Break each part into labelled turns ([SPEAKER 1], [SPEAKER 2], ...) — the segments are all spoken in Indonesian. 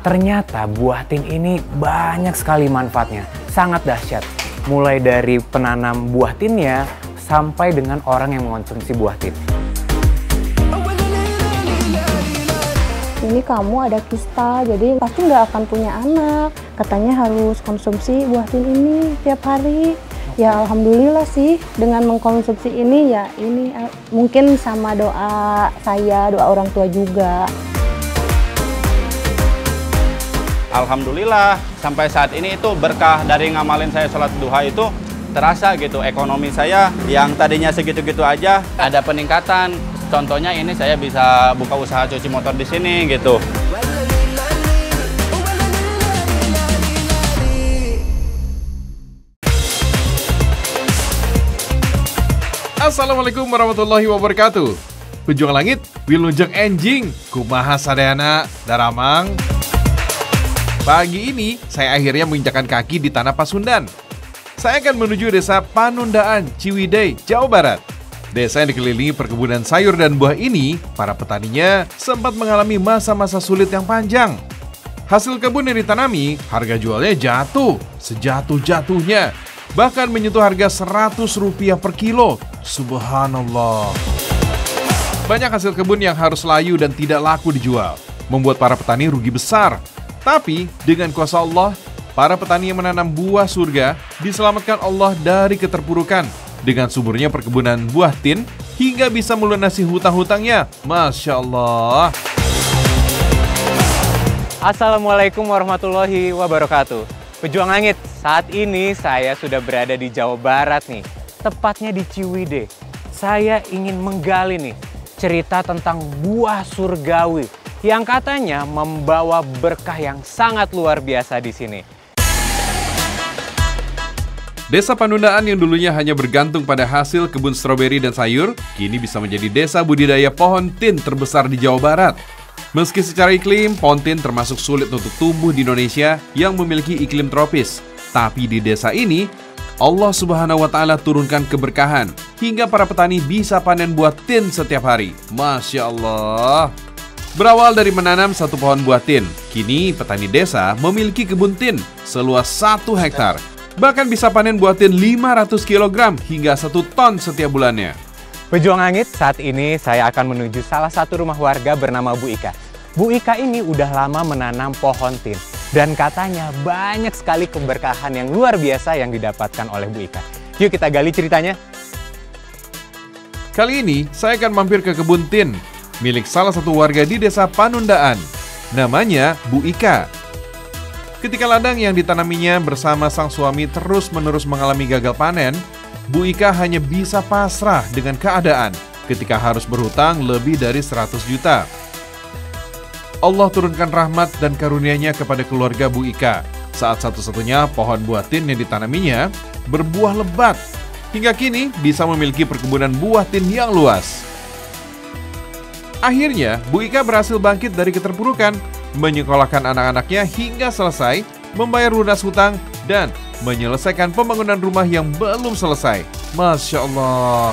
[SPEAKER 1] Ternyata buah tin ini banyak sekali manfaatnya, sangat dahsyat. Mulai dari penanam buah tinnya sampai dengan orang yang mengonsumsi buah tin.
[SPEAKER 2] Ini kamu ada kista, jadi pasti nggak akan punya anak. Katanya harus konsumsi buah tin ini tiap hari. Ya alhamdulillah sih dengan mengkonsumsi ini ya ini mungkin sama doa saya, doa orang tua juga.
[SPEAKER 3] Alhamdulillah sampai saat ini itu berkah dari ngamalin saya sholat duha itu terasa gitu. Ekonomi saya yang tadinya segitu-gitu aja ada peningkatan. Contohnya ini saya bisa buka usaha cuci motor di sini gitu.
[SPEAKER 4] Assalamualaikum warahmatullahi wabarakatuh. Pejuang langit, wilujeng enjing, kumaha sadayana daramang. Pagi ini, saya akhirnya menginjakan kaki di tanah Pasundan. Saya akan menuju desa Panundaan, Ciwidey, Jawa Barat. Desa yang dikelilingi perkebunan sayur dan buah ini, para petaninya sempat mengalami masa-masa sulit yang panjang. Hasil kebun yang ditanami, harga jualnya jatuh, sejatuh-jatuhnya. Bahkan menyentuh harga Rp100 per kilo. Subhanallah. Banyak hasil kebun yang harus layu dan tidak laku dijual, membuat para petani rugi besar. Tapi dengan kuasa Allah, para petani yang menanam buah surga diselamatkan Allah dari keterpurukan dengan suburnya perkebunan buah tin hingga bisa melunasi hutang-hutangnya. Masya Allah.
[SPEAKER 1] Assalamualaikum warahmatullahi wabarakatuh. Pejuang langit, saat ini saya sudah berada di Jawa Barat nih, tepatnya di Ciwidey. Saya ingin menggali nih cerita tentang buah surgawi yang katanya membawa berkah yang sangat luar biasa di sini.
[SPEAKER 4] Desa Panundaan yang dulunya hanya bergantung pada hasil kebun stroberi dan sayur, kini bisa menjadi desa budidaya pohon tin terbesar di Jawa Barat. Meski secara iklim, pohon tin termasuk sulit untuk tumbuh di Indonesia yang memiliki iklim tropis. Tapi di desa ini, Allah Subhanahu wa Ta'ala turunkan keberkahan hingga para petani bisa panen buah tin setiap hari. Masya Allah. Berawal dari menanam satu pohon buah tin, kini petani desa memiliki kebun tin seluas 1 hektar. Bahkan bisa panen buah tin 500 kg hingga 1 ton setiap bulannya.
[SPEAKER 1] Pejuang langit, saat ini saya akan menuju salah satu rumah warga bernama Bu Ika. Bu Ika ini udah lama menanam pohon tin. Dan katanya banyak sekali keberkahan yang luar biasa yang didapatkan oleh Bu Ika. Yuk kita gali ceritanya.
[SPEAKER 4] Kali ini saya akan mampir ke kebun tin milik salah satu warga di desa Panundaan. Namanya Bu Ika. Ketika ladang yang ditanaminya bersama sang suami terus-menerus mengalami gagal panen, Bu Ika hanya bisa pasrah dengan keadaan ketika harus berhutang lebih dari 100 juta. Allah turunkan rahmat dan karunia-Nya kepada keluarga Bu Ika saat satu-satunya pohon buah tin yang ditanaminya berbuah lebat. Hingga kini bisa memiliki perkebunan buah tin yang luas. Akhirnya, Bu Ika berhasil bangkit dari keterpurukan, menyekolahkan anak-anaknya hingga selesai, membayar lunas hutang, dan menyelesaikan pembangunan rumah yang belum selesai. Masya Allah.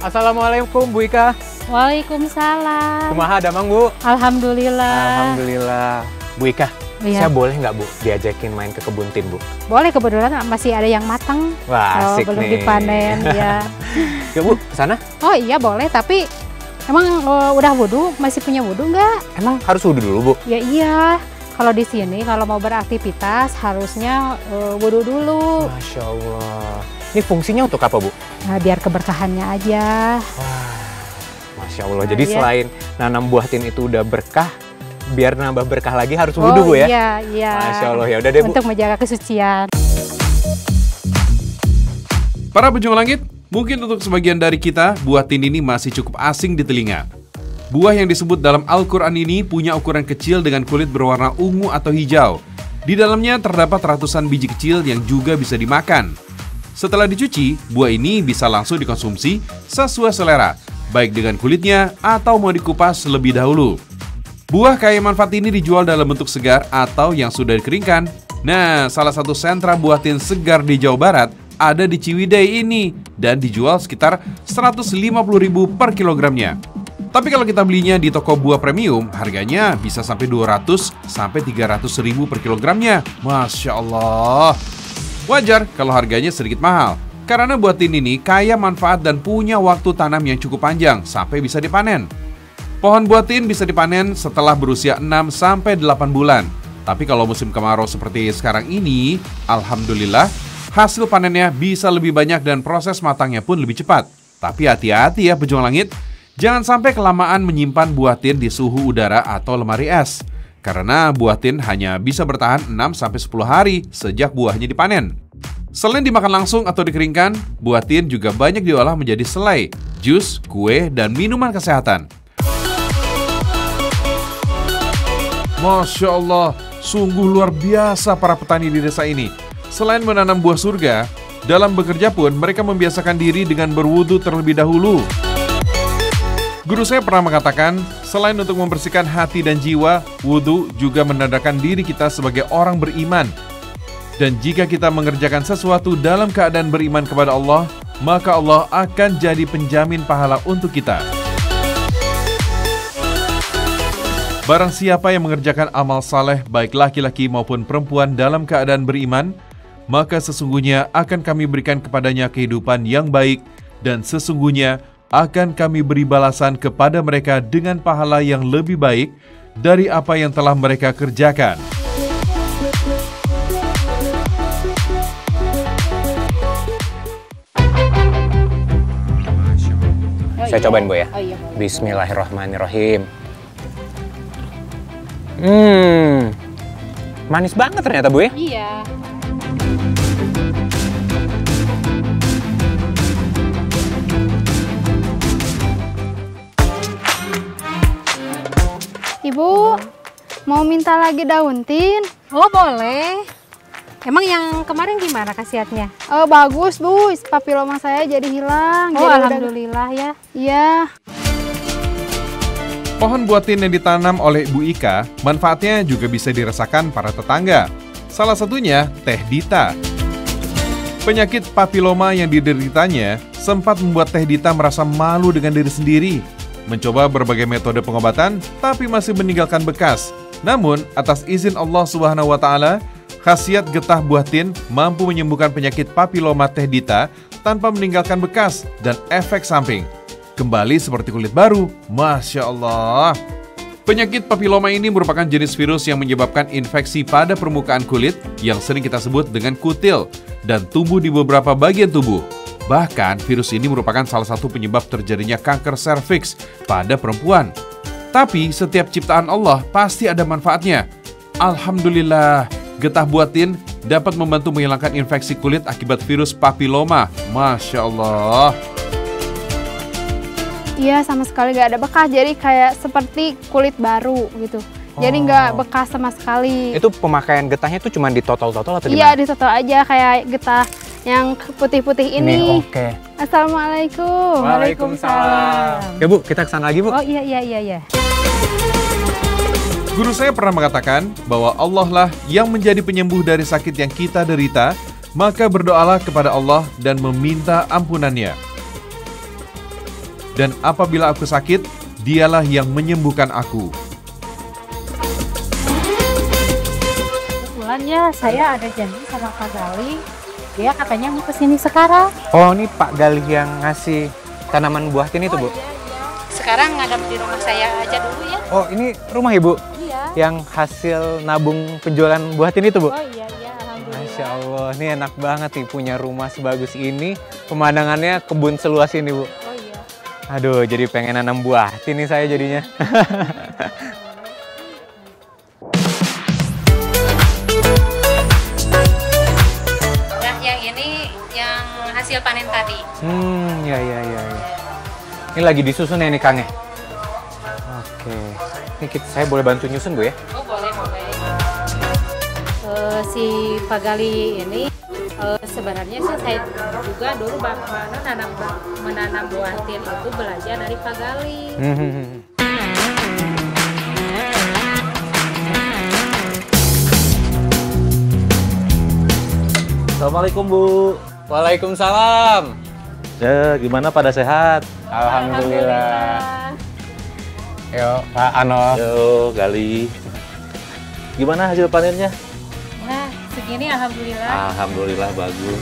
[SPEAKER 1] Assalamualaikum Bu Ika.
[SPEAKER 2] Waalaikumsalam.
[SPEAKER 1] Kumaha damang Bu?
[SPEAKER 2] Alhamdulillah.
[SPEAKER 1] Alhamdulillah. Bu Ika,
[SPEAKER 2] Iya.
[SPEAKER 1] saya boleh nggak Bu diajakin main ke kebun tin Bu?
[SPEAKER 2] Boleh, kebetulan masih ada yang matang.
[SPEAKER 1] Wah, asik
[SPEAKER 2] belum
[SPEAKER 1] nih.
[SPEAKER 2] dipanen ya.
[SPEAKER 1] Ya Bu, kesana?
[SPEAKER 2] Oh iya boleh, tapi emang udah wudhu, masih punya wudhu nggak?
[SPEAKER 1] Emang harus wudhu dulu Bu?
[SPEAKER 2] Ya iya, kalau di sini kalau mau beraktivitas harusnya wudhu dulu.
[SPEAKER 1] Masya Allah. Ini fungsinya untuk apa Bu?
[SPEAKER 2] Nah, biar keberkahannya aja.
[SPEAKER 1] Wah, Masya Allah.
[SPEAKER 2] Nah,
[SPEAKER 1] Jadi
[SPEAKER 2] iya.
[SPEAKER 1] selain nanam buah tin itu udah berkah, biar nambah berkah lagi harus wudhu Bu ya?
[SPEAKER 2] Iya, iya.
[SPEAKER 1] Masya Allah, ya udah deh Bu.
[SPEAKER 2] Untuk menjaga kesucian.
[SPEAKER 4] Para pejuang langit, mungkin untuk sebagian dari kita, buah tin ini masih cukup asing di telinga. Buah yang disebut dalam Al-Quran ini punya ukuran kecil dengan kulit berwarna ungu atau hijau. Di dalamnya terdapat ratusan biji kecil yang juga bisa dimakan. Setelah dicuci, buah ini bisa langsung dikonsumsi sesuai selera, baik dengan kulitnya atau mau dikupas lebih dahulu. Buah kaya manfaat ini dijual dalam bentuk segar atau yang sudah dikeringkan. Nah, salah satu sentra buah tin segar di Jawa Barat ada di Ciwidey ini dan dijual sekitar Rp150.000 per kilogramnya. Tapi kalau kita belinya di toko buah premium, harganya bisa sampai Rp200-300.000 per kilogramnya. Masya Allah. Wajar kalau harganya sedikit mahal, karena buah tin ini kaya manfaat dan punya waktu tanam yang cukup panjang sampai bisa dipanen. Pohon buah tin bisa dipanen setelah berusia 6-8 bulan. Tapi kalau musim kemarau seperti sekarang ini, alhamdulillah, hasil panennya bisa lebih banyak dan proses matangnya pun lebih cepat. Tapi hati-hati ya pejuang langit, jangan sampai kelamaan menyimpan buah tin di suhu udara atau lemari es. Karena buah tin hanya bisa bertahan 6-10 hari sejak buahnya dipanen. Selain dimakan langsung atau dikeringkan, buah tin juga banyak diolah menjadi selai, jus, kue, dan minuman kesehatan. Masya Allah, sungguh luar biasa para petani di desa ini. Selain menanam buah surga, dalam bekerja pun mereka membiasakan diri dengan berwudu terlebih dahulu. Guru saya pernah mengatakan, selain untuk membersihkan hati dan jiwa, wudu juga menandakan diri kita sebagai orang beriman. Dan jika kita mengerjakan sesuatu dalam keadaan beriman kepada Allah, maka Allah akan jadi penjamin pahala untuk kita. Barang siapa yang mengerjakan amal saleh, baik laki-laki maupun perempuan dalam keadaan beriman, maka sesungguhnya akan kami berikan kepadanya kehidupan yang baik, dan sesungguhnya akan kami beri balasan kepada mereka dengan pahala yang lebih baik dari apa yang telah mereka kerjakan.
[SPEAKER 1] Saya cobain, Bu ya.
[SPEAKER 2] Oh, iya,
[SPEAKER 1] Bismillahirrahmanirrahim. Manis banget ternyata, Bu ya.
[SPEAKER 2] Iya.
[SPEAKER 5] Ibu, mau minta lagi daun tin?
[SPEAKER 2] Oh, boleh. Emang yang kemarin gimana khasiatnya?
[SPEAKER 5] Oh, bagus, Bu. Papiloma saya jadi hilang.
[SPEAKER 2] Oh,
[SPEAKER 5] jadi
[SPEAKER 2] alhamdulillah ya.
[SPEAKER 5] Iya.
[SPEAKER 4] Pohon buah tin yang ditanam oleh Ibu Ika, manfaatnya juga bisa dirasakan para tetangga. Salah satunya Teh Dita. Penyakit papiloma yang dideritanya sempat membuat Teh Dita merasa malu dengan diri sendiri. Mencoba berbagai metode pengobatan, tapi masih meninggalkan bekas. Namun, atas izin Allah Subhanahu wa Ta'ala, khasiat getah buah tin mampu menyembuhkan penyakit papiloma Teh Dita tanpa meninggalkan bekas dan efek samping. Kembali seperti kulit baru, Masya Allah. Penyakit papiloma ini merupakan jenis virus yang menyebabkan infeksi pada permukaan kulit yang sering kita sebut dengan kutil dan tumbuh di beberapa bagian tubuh. Bahkan, virus ini merupakan salah satu penyebab terjadinya kanker serviks pada perempuan. Tapi, setiap ciptaan Allah pasti ada manfaatnya. Alhamdulillah, getah buah tin dapat membantu menghilangkan infeksi kulit akibat virus papiloma. Masya Allah.
[SPEAKER 5] Iya, sama sekali nggak ada bekas. Jadi kayak seperti kulit baru gitu. Jadi nggak bekas sama sekali.
[SPEAKER 1] Itu pemakaian getahnya tuh cuma ditotol-totol atau
[SPEAKER 5] Iya,
[SPEAKER 1] gimana?
[SPEAKER 5] ditotol aja kayak getah yang putih-putih ini.
[SPEAKER 1] Oke.
[SPEAKER 5] Assalamualaikum.
[SPEAKER 1] Waalaikumsalam. Ya, Bu, kita kesana lagi, Bu.
[SPEAKER 2] Oh, iya.
[SPEAKER 4] Guru saya pernah mengatakan bahwa Allah lah yang menjadi penyembuh dari sakit yang kita derita, maka berdoalah kepada Allah dan meminta ampunannya. Dan apabila aku sakit, dialah yang menyembuhkan aku.
[SPEAKER 2] Kebetulan ya, saya ada janji sama Pak Gali. Dia katanya mau kesini sekarang.
[SPEAKER 1] Oh, ini Pak Gali yang ngasih tanaman buah tin itu, Bu?
[SPEAKER 2] Iya. Sekarang ngadep di rumah saya aja dulu ya.
[SPEAKER 1] Oh, ini rumah Ibu?
[SPEAKER 2] Iya.
[SPEAKER 1] Yang hasil nabung penjualan buah tin itu, Bu?
[SPEAKER 2] Oh iya, alhamdulillah.
[SPEAKER 1] Masya Allah, ini enak banget nih punya rumah sebagus ini. Pemandangannya kebun seluas ini, Bu.
[SPEAKER 2] Oh iya.
[SPEAKER 1] Aduh, jadi pengen nanam buah tin nih saya jadinya.
[SPEAKER 2] Nah, yang ini yang hasil panen tadi.
[SPEAKER 1] Ya. Ini lagi disusun ya nih, Kang ya? Oke. Ini saya boleh bantu nyusun, Bu ya?
[SPEAKER 2] Oh, boleh. Si Pak Gali ini sebenarnya sih saya juga dulu menanam buah tin itu belajar dari Pak Gali.
[SPEAKER 6] Assalamualaikum, Bu.
[SPEAKER 1] Waalaikumsalam.
[SPEAKER 6] Gimana pada sehat?
[SPEAKER 1] Alhamdulillah. Yo, Pak Ano.
[SPEAKER 6] Yo, Gali. Gimana hasil panennya?
[SPEAKER 7] Nah, segini alhamdulillah.
[SPEAKER 6] Alhamdulillah bagus.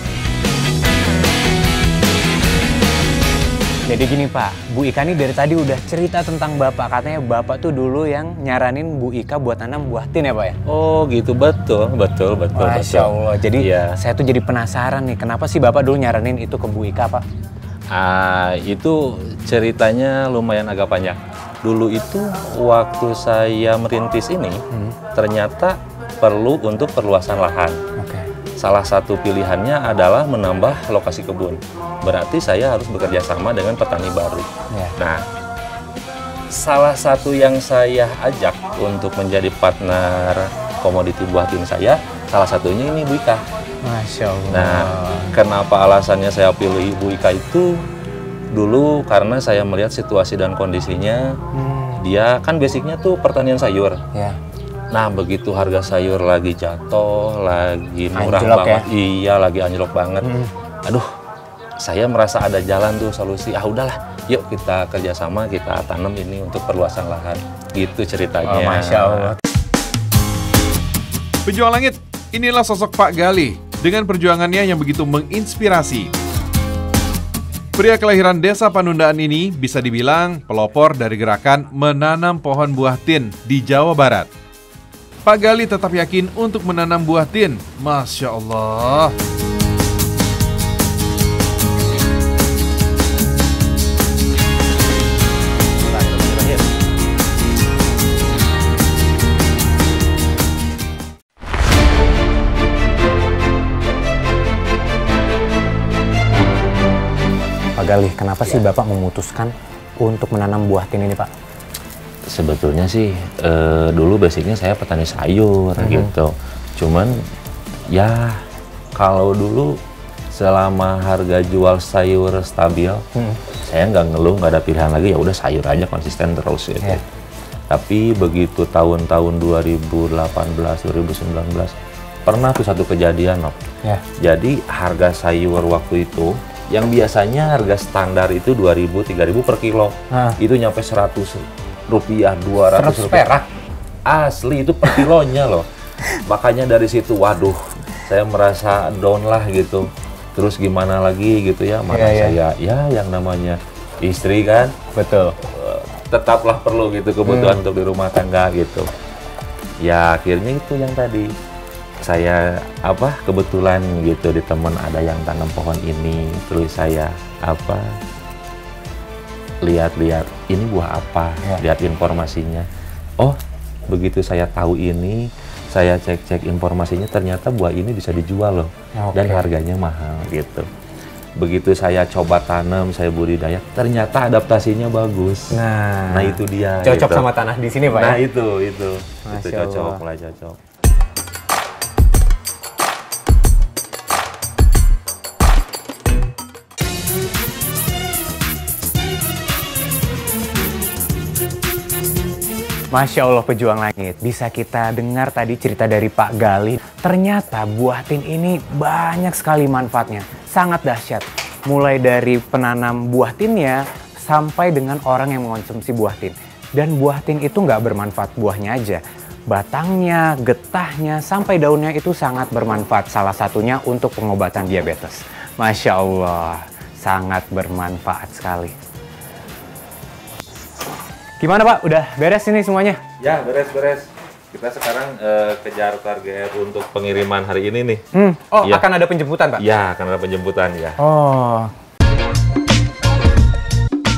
[SPEAKER 1] Jadi gini Pak, Bu Ika nih dari tadi udah cerita tentang Bapak. Katanya Bapak tuh dulu yang nyaranin Bu Ika buat nanam buah tin ya Pak ya?
[SPEAKER 6] Oh gitu, betul.
[SPEAKER 1] Masya Allah, jadi
[SPEAKER 6] Iya.
[SPEAKER 1] saya tuh jadi penasaran nih, kenapa sih Bapak dulu nyaranin itu ke Bu Ika Pak?
[SPEAKER 6] Itu ceritanya lumayan agak panjang. Dulu itu waktu saya merintis ini, ternyata perlu untuk perluasan lahan.
[SPEAKER 1] Oke.
[SPEAKER 6] Salah satu pilihannya adalah menambah lokasi kebun. Berarti saya harus bekerja sama dengan petani baru.
[SPEAKER 1] Ya.
[SPEAKER 6] Nah, salah satu yang saya ajak untuk menjadi partner komoditi buah tin saya, salah satunya ini Bu Ika.
[SPEAKER 1] Masya Allah.
[SPEAKER 6] Nah, kenapa alasannya saya pilih Bu Ika itu? Dulu karena saya melihat situasi dan kondisinya, dia kan basicnya tuh pertanian sayur.
[SPEAKER 1] Ya.
[SPEAKER 6] Nah, begitu harga sayur lagi jatuh, lagi murah
[SPEAKER 1] Anjlok
[SPEAKER 6] banget, iya lagi anjlok banget. Aduh, saya merasa ada jalan tuh solusi. Udahlah, yuk kita kerjasama, kita tanam ini untuk perluasan lahan. Gitu ceritanya.
[SPEAKER 1] Oh, Masya Allah.
[SPEAKER 4] Pejuang Langit, inilah sosok Pak Gali dengan perjuangannya yang begitu menginspirasi. Pria kelahiran Desa Panundaan ini bisa dibilang pelopor dari gerakan menanam pohon buah tin di Jawa Barat. Pak Gali tetap yakin untuk menanam buah tin. Masya Allah.
[SPEAKER 1] Pak Gali, kenapa sih Bapak memutuskan untuk menanam buah tin ini Pak?
[SPEAKER 6] Sebetulnya sih dulu basicnya saya petani sayur gitu. Cuman ya kalau dulu selama harga jual sayur stabil, saya nggak ngeluh, nggak ada pilihan lagi, ya udah sayur aja konsisten terus gitu.
[SPEAKER 1] Yeah.
[SPEAKER 6] Tapi begitu tahun-tahun 2018, 2019 pernah tuh satu kejadian, Nok.
[SPEAKER 1] Ya.
[SPEAKER 6] Jadi harga sayur waktu itu yang biasanya harga standar itu 2.000, 3.000 per kilo, itu nyampe 100 rupiah, 200 rupiah.
[SPEAKER 1] perak?
[SPEAKER 6] Asli itu per kilonya loh. Makanya dari situ, waduh, saya merasa down lah gitu. Terus gimana lagi gitu ya, mana saya ya yang namanya istri kan,
[SPEAKER 1] Betul.
[SPEAKER 6] tetaplah perlu gitu kebutuhan untuk di rumah tangga gitu. Ya akhirnya itu yang tadi saya kebetulan gitu di teman ada yang tanam pohon ini, terus saya lihat-lihat ini buah apa, lihat informasinya. Oh, begitu saya tahu ini, saya cek-cek informasinya, ternyata buah ini bisa dijual loh, dan harganya mahal gitu. Begitu saya coba tanam, saya budidaya, ternyata adaptasinya bagus.
[SPEAKER 1] Nah
[SPEAKER 6] itu dia.
[SPEAKER 1] cocok
[SPEAKER 6] gitu.
[SPEAKER 1] sama tanah di sini Pak
[SPEAKER 6] Nah
[SPEAKER 1] ya?
[SPEAKER 6] itu
[SPEAKER 1] Masya
[SPEAKER 6] cocok,
[SPEAKER 1] Allah.
[SPEAKER 6] mulai cocok.
[SPEAKER 1] Masya Allah pejuang langit, bisa kita dengar tadi cerita dari Pak Gali. Ternyata buah tin ini banyak sekali manfaatnya, sangat dahsyat. Mulai dari penanam buah tinnya sampai dengan orang yang mengonsumsi buah tin. Dan buah tin itu nggak bermanfaat buahnya aja. Batangnya, getahnya, sampai daunnya itu sangat bermanfaat. Salah satunya untuk pengobatan diabetes. Masya Allah, sangat bermanfaat sekali. Gimana Pak? Udah beres ini semuanya?
[SPEAKER 6] Ya, beres-beres. Kita sekarang kejar target untuk pengiriman hari ini nih.
[SPEAKER 1] Oh,
[SPEAKER 6] ya.
[SPEAKER 1] akan ada penjemputan Pak?
[SPEAKER 6] Ya, akan ada penjemputan ya.
[SPEAKER 1] Oh.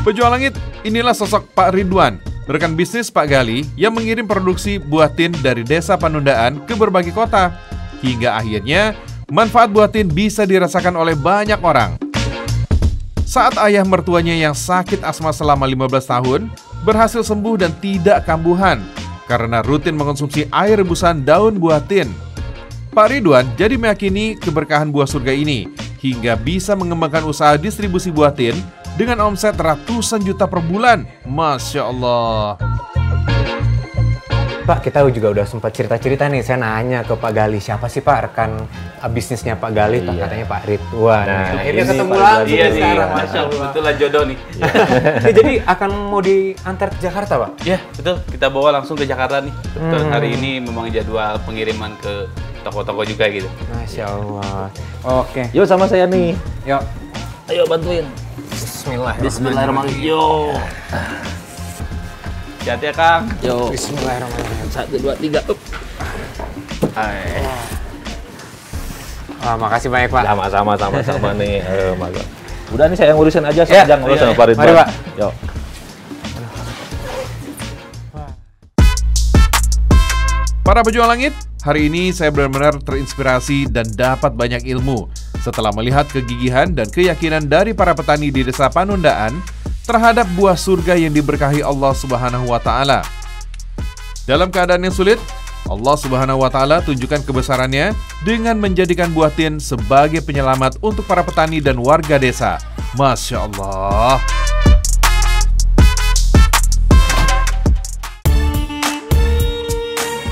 [SPEAKER 4] Pejuang Langit, inilah sosok Pak Ridwan, rekan bisnis Pak Gali yang mengirim produksi buah tin dari Desa Panundaan ke berbagai kota. Hingga akhirnya, manfaat buah tin bisa dirasakan oleh banyak orang. Saat ayah mertuanya yang sakit asma selama 15 tahun, berhasil sembuh dan tidak kambuhan karena rutin mengonsumsi air rebusan daun buah tin. Pak Ridwan jadi meyakini keberkahan buah surga ini hingga bisa mengembangkan usaha distribusi buah tin dengan omset ratusan juta per bulan. Masya Allah.
[SPEAKER 1] Pak, kita juga udah sempat cerita-cerita nih. Saya nanya ke Pak Gali, siapa sih Pak rekan bisnisnya Pak Gali? Pak, katanya Pak Ridwan. Nah, akhirnya ketemu lagi.
[SPEAKER 3] Iya nih, Masya Allah, betul jodoh nih.
[SPEAKER 1] Jadi akan mau diantar ke Jakarta, Pak?
[SPEAKER 3] Iya, betul. Kita bawa langsung ke Jakarta nih. Betul, hari ini memang jadwal pengiriman ke toko-toko juga gitu.
[SPEAKER 1] Masya Allah. Oke.
[SPEAKER 6] Yuk sama saya nih.
[SPEAKER 1] Yuk.
[SPEAKER 3] Ayo bantuin. Bismillahirrahmanirrahim. Yo. Hati-hati ya, Kang. Yo.
[SPEAKER 1] Bismillahirrahmanirrahim.
[SPEAKER 3] 1, 2, 3.
[SPEAKER 1] Makasih banyak, Pak.
[SPEAKER 6] Sama nih. Udah nih saya yang ngurusin aja, saya jangan ngurus sama Pak Ridwan.
[SPEAKER 1] Mari, Pak.
[SPEAKER 6] Yuk.
[SPEAKER 4] Para pejuang langit, hari ini saya benar-benar terinspirasi dan dapat banyak ilmu setelah melihat kegigihan dan keyakinan dari para petani di Desa Panundaan terhadap buah surga yang diberkahi Allah Subhanahu wa Ta'ala. Dalam keadaan yang sulit, Allah Subhanahu wa Ta'ala tunjukkan kebesarannya dengan menjadikan buah tin sebagai penyelamat untuk para petani dan warga desa. Masya Allah.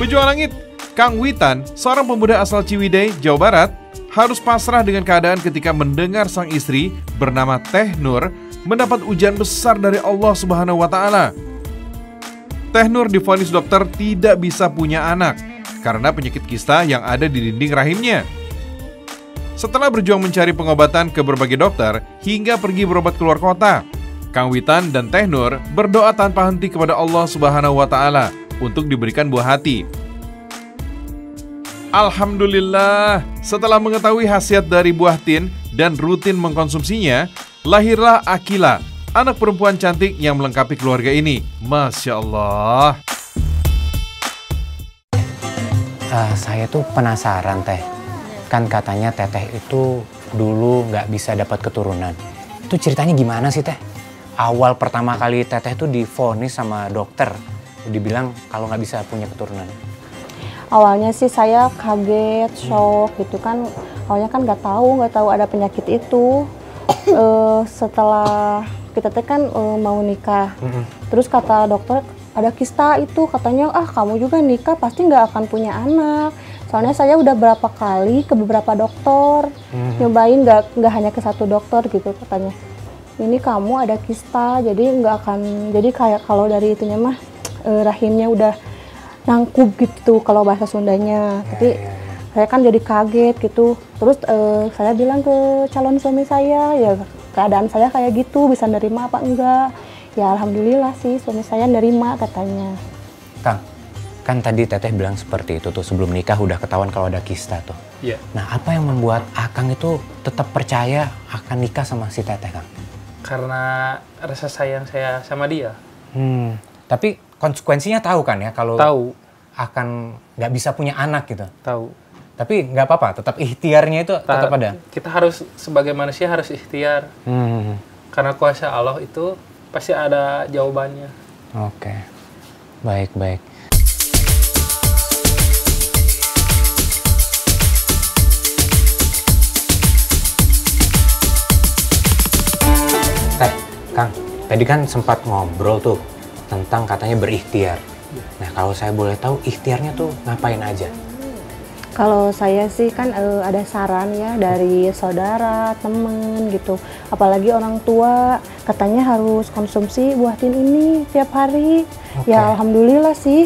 [SPEAKER 4] Pejuang langit, Kang Witan, seorang pemuda asal Ciwidey, Jawa Barat, harus pasrah dengan keadaan ketika mendengar sang istri bernama Teh Nur mendapat ujian besar dari Allah Subhanahu wa Ta'ala. Teh Nur divonis dokter tidak bisa punya anak karena penyakit kista yang ada di dinding rahimnya. Setelah berjuang mencari pengobatan ke berbagai dokter hingga pergi berobat keluar kota, Kang Witan dan Teh Nur berdoa tanpa henti kepada Allah Subhanahu wa Ta'ala untuk diberikan buah hati. Alhamdulillah, setelah mengetahui khasiat dari buah tin dan rutin mengkonsumsinya, lahirlah Akila, anak perempuan cantik yang melengkapi keluarga ini. Masya Allah.
[SPEAKER 1] Saya tuh penasaran, Teh. Kan katanya Teteh itu dulu nggak bisa dapat keturunan. Itu ceritanya gimana sih, Teh? Awal pertama kali Teteh tuh divonis sama dokter, dibilang kalau nggak bisa punya keturunan.
[SPEAKER 2] Awalnya sih saya kaget, shock gitu kan. Awalnya kan nggak tahu ada penyakit itu. Setelah kita kan mau nikah, terus kata dokter ada kista itu, katanya kamu juga nikah pasti nggak akan punya anak. Soalnya saya udah berapa kali ke beberapa dokter, nyobain nggak hanya ke satu dokter gitu, katanya ini kamu ada kista, jadi nggak akan, jadi kayak kalau dari itunya mah rahimnya udah nangkup gitu kalau bahasa Sundanya. Tapi saya kan jadi kaget gitu. Terus saya bilang ke calon suami saya, ya keadaan saya kayak gitu, bisa nerima apa enggak? Ya alhamdulillah sih suami saya nerima, katanya.
[SPEAKER 1] Kang, kan tadi Teteh bilang seperti itu tuh, sebelum nikah udah ketahuan kalau ada kista tuh.
[SPEAKER 8] Iya.
[SPEAKER 1] Nah, apa yang membuat Akang itu tetap percaya akan nikah sama si Teteh, Kang?
[SPEAKER 8] Karena rasa sayang saya sama dia.
[SPEAKER 1] Tapi konsekuensinya tahu kan ya kalau
[SPEAKER 8] Tahu.
[SPEAKER 1] akan nggak bisa punya anak gitu.
[SPEAKER 8] Tahu.
[SPEAKER 1] Tapi nggak apa-apa, tetap ikhtiarnya itu tetap ada.
[SPEAKER 8] Kita harus sebagai manusia harus ikhtiar. Karena kuasa Allah itu pasti ada jawabannya.
[SPEAKER 1] Oke. Baik. Kang, tadi kan sempat ngobrol tuh tentang katanya berikhtiar. Nah, kalau saya boleh tahu ikhtiarnya tuh ngapain aja?
[SPEAKER 2] Kalau saya sih kan ada saran ya dari saudara, temen gitu. Apalagi orang tua katanya harus konsumsi buah tin ini tiap hari. Ya alhamdulillah sih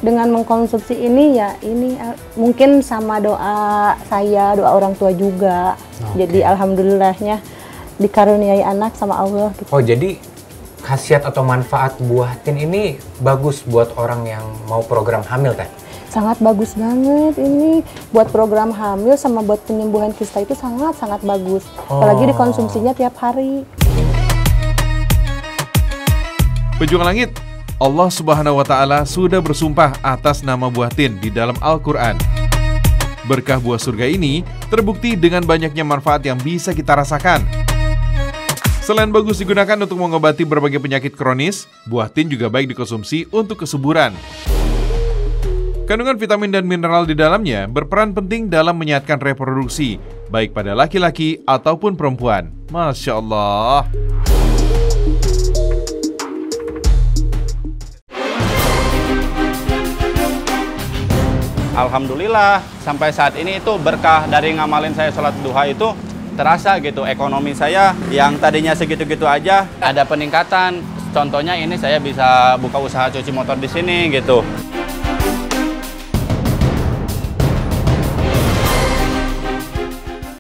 [SPEAKER 2] dengan mengkonsumsi ini ya ini mungkin sama doa saya, doa orang tua juga. Jadi alhamdulillahnya dikaruniai anak sama Allah gitu.
[SPEAKER 1] Oh, jadi khasiat atau manfaat buah tin ini bagus buat orang yang mau program hamil, Teh?
[SPEAKER 2] Sangat bagus banget ini buat program hamil sama buat penyembuhan kista itu sangat bagus. Apalagi dikonsumsinya tiap hari.
[SPEAKER 4] Pejuang langit, Allah Subhanahu wa Ta'ala sudah bersumpah atas nama buah tin di dalam Al-Quran. Berkah buah surga ini terbukti dengan banyaknya manfaat yang bisa kita rasakan. Selain bagus digunakan untuk mengobati berbagai penyakit kronis, buah tin juga baik dikonsumsi untuk kesuburan. Kandungan vitamin dan mineral di dalamnya berperan penting dalam menyehatkan reproduksi, baik pada laki-laki ataupun perempuan. Masya Allah.
[SPEAKER 3] Alhamdulillah sampai saat ini itu berkah dari ngamalin saya sholat duha itu terasa gitu. Ekonomi saya yang tadinya segitu-gitu aja ada peningkatan. Contohnya ini saya bisa buka usaha cuci motor di sini gitu.